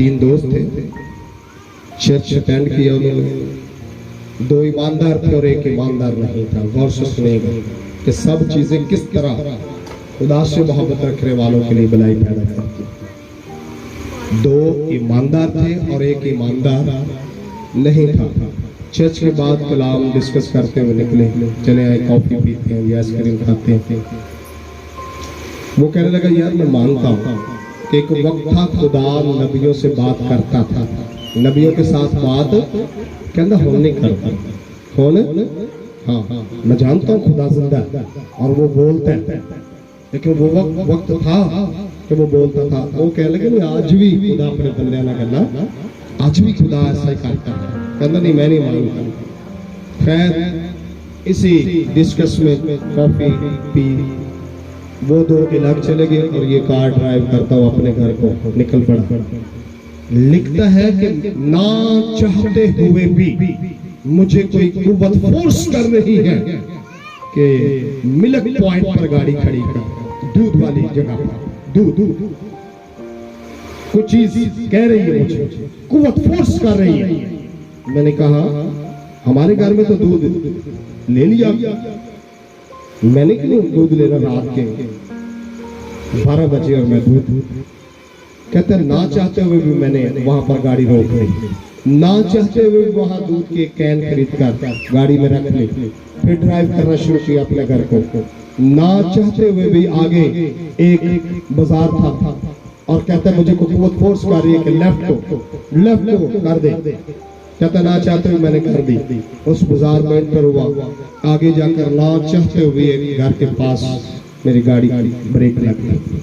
तीन दोस्त थे, चर्च अटेंड किया उन्होंने। दो ईमानदार थे और एक ईमानदार नहीं था। गौर से सुनिएगा कि सब चीजें किस तरह खुदा से मोहब्बत रखने वालों के लिए भलाई पैदा करती। दो ईमानदार थे और एक ईमानदार नहीं था। चर्च के बाद कलाम डिस्कस करते हुए निकले, चले आए, कॉफी पीते हैं या आइसक्रीम खाते हैं। वो कहने लगा, यार मैं मानता हूँ कि एक वक्त था खुदा नबियों से बात करता था, नबियों के साथ बात कहना हो नहीं करता। कौन? हाँ, मैं जानता हूँ खुदा जिंदा और वो बोलता है, लेकिन वो वक्त था कि वो बोलता था। वो कह लगे आज भी खुदा अपने बंदे ना करना, आज भी खुदा ऐसा ही करता है। कहना नहीं, मैं नहीं मानता। खैर इसी डिस्कस में कॉफी पी वो दो इलाक चले गए और ये कार ड्राइव करता हुआ अपने घर को निकल पड़ा। लिखता है कि ना चाहते हुए भी मुझे कोई कुव्वत फोर्स कर रही है कि मिल्क पॉइंट पर गाड़ी खड़ी कर, दूध वाली जगह पर दूध कुछ चीज कह रही है, मुझे कुव्वत फोर्स कर रही है। मैंने कहा हमारे घर में तो दूध ले लिया, मैंने क्यों दूध लेना रात के 12 बजे और मैं दूध। कहते ना चाहते हुए भी मैंने वहां पर गाड़ी रोक ली, ना चाहते हुए भी वहां दूध के कैन खरीद कर गाड़ी में रख ली, फिर ड्राइव करना शुरू किया अपने घर को। ना चाहते हुए भी आगे एक बाजार था और कहता मुझे को कुव्वत फोर्स कर रही है कि लेफ्ट को कर दे। कहता ना चाहते हुए मैंने कर दी। उस बाजार में एंटर हुआ, आगे जाकर ना चाहते हुए एक घर के पास मेरी गाड़ी ब्रेक लग गई।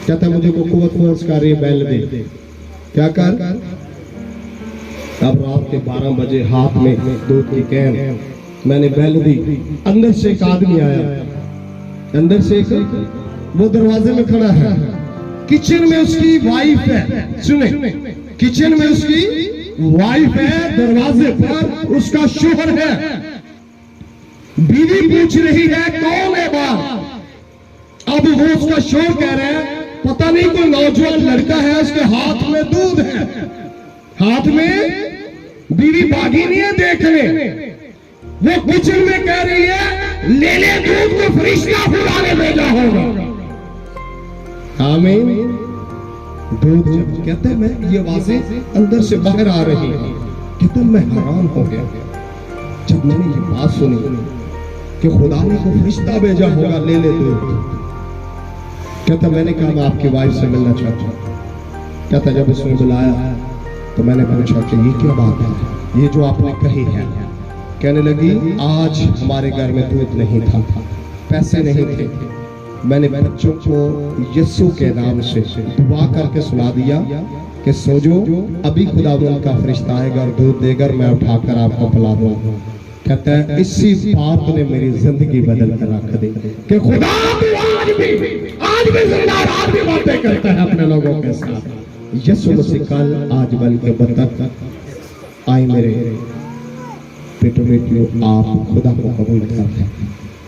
कहता मुझे को कुव्वत फोर्स कर रही है, बैल दे। क्या कर? अब रात के 12 बजे हाथ में दूध की कैन, मैंने बैल दी। अंदर से एक आदमी आया, अंदर से वो दरवाजे में खड़ा है। किचन में उसकी वाइफ है, सुने, किचन में उसकी वाइफ है, दरवाजे पर उसका शोहर है। बीवी पूछ रही है कौन है बाहर। अब वो उसका शोहर कह रहा है पता नहीं कोई नौजवान लड़का है, उसके हाथ में दूध है, हाथ में। बीवी भागी नहीं है देखने, वो किचन में कह रही है ले ले दूध को, फरिश्ता खुदा ने भेजा होगा। आमीन। दूध जब कहते मैं ये आवाजें अंदर से बाहर आ रही है, कहते मैं हैरान हो गया जब मैंने ये बात सुनी कि खुदा ने को फरिश्ता भेजा होगा, ले ले दूध। कहता मैंने कहा मैं आपकी वाइफ से मिलना चाहता हूँ। कहता जब उसने बुलाया तो मैंने पूछा कि ये क्या बात है, ये जो आपने कही है। कहने लगी आज हमारे घर में दूध नहीं था, पैसे नहीं थे, मैंने बच्चों को यीशु के नाम से दुआ करके सुना दिया कि सोजो अभी खुदावंद का फरिश्ता आएगा और दूध देकर मैं उठाकर आपको पिला दूंगा। कहता है इसी बात ने मेरी जिंदगी बदल कर रख दी कि खुदा आज भी जिंदा, आज भी बातें करता है अपने लोगों के साथ। यीशु मसीह कल आज बल के बतक आई मेरे बेटो बेटियों, आप खुदा को कबूल करते,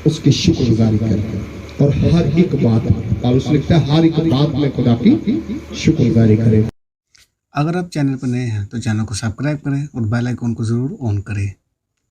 उसकी शुक्रगुजारी करते और हर एक बात, और उस लिखता है हर एक बात में खुदा की शुक्रगुजारी करें। अगर आप चैनल पर नए हैं तो चैनल को सब्सक्राइब करें और बेल आइकन को जरूर ऑन करें।